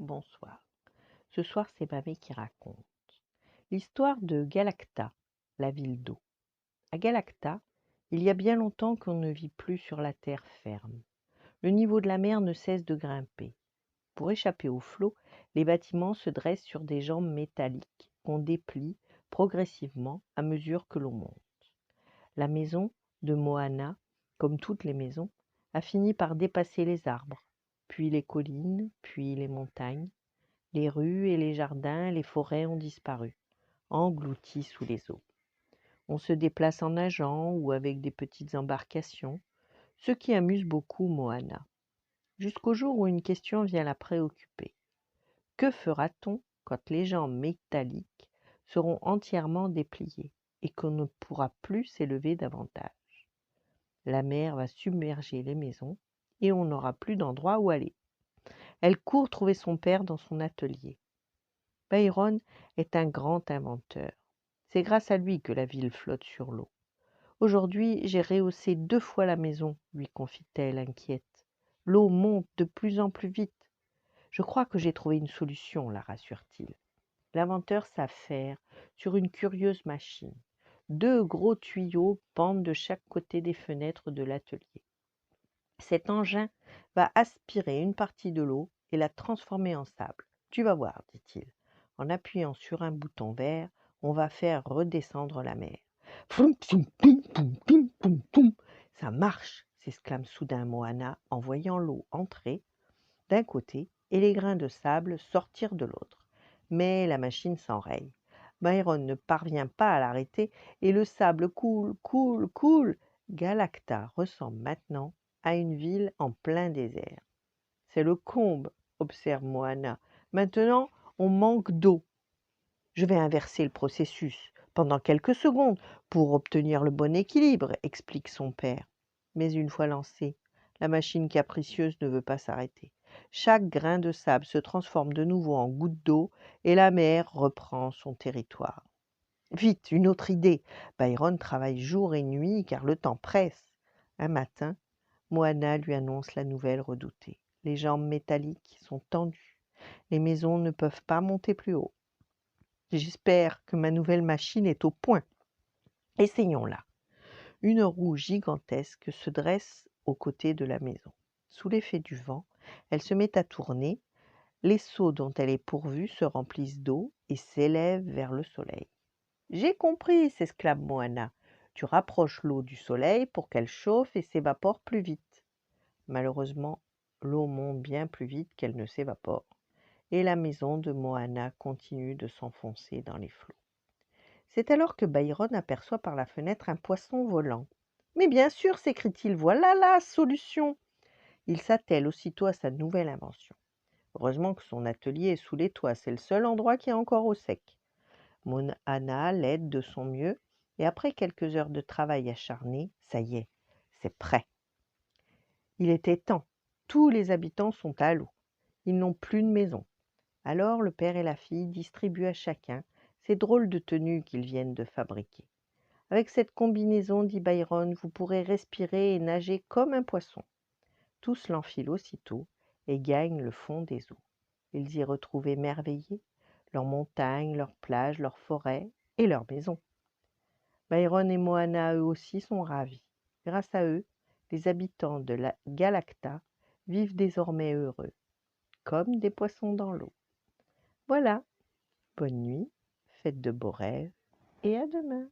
Bonsoir. Ce soir, c'est Mamie qui raconte. L'histoire de Galacta, la ville d'eau. À Galacta, il y a bien longtemps qu'on ne vit plus sur la terre ferme. Le niveau de la mer ne cesse de grimper. Pour échapper au flot, les bâtiments se dressent sur des jambes métalliques qu'on déplie progressivement à mesure que l'on monte. La maison de Moana, comme toutes les maisons, a fini par dépasser les arbres, puis les collines, puis les montagnes. Les rues et les jardins, les forêts ont disparu, engloutis sous les eaux. On se déplace en nageant ou avec des petites embarcations, ce qui amuse beaucoup Moana. Jusqu'au jour où une question vient la préoccuper. Que fera-t-on quand les jambes métalliques seront entièrement dépliées et qu'on ne pourra plus s'élever davantage? La mer va submerger les maisons et on n'aura plus d'endroit où aller. Elle court trouver son père dans son atelier. Byron est un grand inventeur. C'est grâce à lui que la ville flotte sur l'eau. Aujourd'hui, j'ai rehaussé 2 fois la maison, lui confie-t-elle inquiète. L'eau monte de plus en plus vite. Je crois que j'ai trouvé une solution, la rassure-t-il. L'inventeur s'affaire sur une curieuse machine. 2 gros tuyaux pendent de chaque côté des fenêtres de l'atelier. Cet engin va aspirer une partie de l'eau et la transformer en sable. Tu vas voir, dit-il. En appuyant sur un bouton vert, on va faire redescendre la mer. Floum, psoum, pim, poum, pim, poum, poum. Ça marche, s'exclame soudain Moana en voyant l'eau entrer d'un côté et les grains de sable sortir de l'autre. Mais la machine s'enraye. Byron ne parvient pas à l'arrêter et le sable coule, coule, coule. Galacta ressemble maintenant à une ville en plein désert. C'est le comble, observe Moana. Maintenant, on manque d'eau. Je vais inverser le processus pendant quelques secondes pour obtenir le bon équilibre, explique son père. Mais une fois lancée, la machine capricieuse ne veut pas s'arrêter. Chaque grain de sable se transforme de nouveau en goutte d'eau et la mer reprend son territoire. Vite, une autre idée. Byron travaille jour et nuit car le temps presse. Un matin, Moana lui annonce la nouvelle redoutée. Les jambes métalliques sont tendues. Les maisons ne peuvent pas monter plus haut. J'espère que ma nouvelle machine est au point. Essayons-la. Une roue gigantesque se dresse aux côtés de la maison. Sous l'effet du vent, elle se met à tourner. Les seaux dont elle est pourvue se remplissent d'eau et s'élèvent vers le soleil. J'ai compris, s'exclame Moana. Tu rapproches l'eau du soleil pour qu'elle chauffe et s'évapore plus vite. Malheureusement, l'eau monte bien plus vite qu'elle ne s'évapore, et la maison de Moana continue de s'enfoncer dans les flots. C'est alors que Byron aperçoit par la fenêtre un poisson volant. Mais bien sûr, s'écrie-t-il, voilà la solution. Il s'attelle aussitôt à sa nouvelle invention. Heureusement que son atelier est sous les toits, c'est le seul endroit qui est encore au sec. Moana l'aide de son mieux, et après quelques heures de travail acharné, ça y est, c'est prêt. Il était temps. Tous les habitants sont à l'eau. Ils n'ont plus de maison. Alors le père et la fille distribuent à chacun ces drôles de tenues qu'ils viennent de fabriquer. Avec cette combinaison, dit Byron, vous pourrez respirer et nager comme un poisson. Tous l'enfilent aussitôt et gagnent le fond des eaux. Ils y retrouvent émerveillés leurs montagnes, leurs plages, leurs forêts et leurs maisons. Byron et Moana, eux aussi, sont ravis. Grâce à eux, les habitants de la Galacta vivent désormais heureux, comme des poissons dans l'eau. Voilà, bonne nuit, faites de beaux rêves et à demain.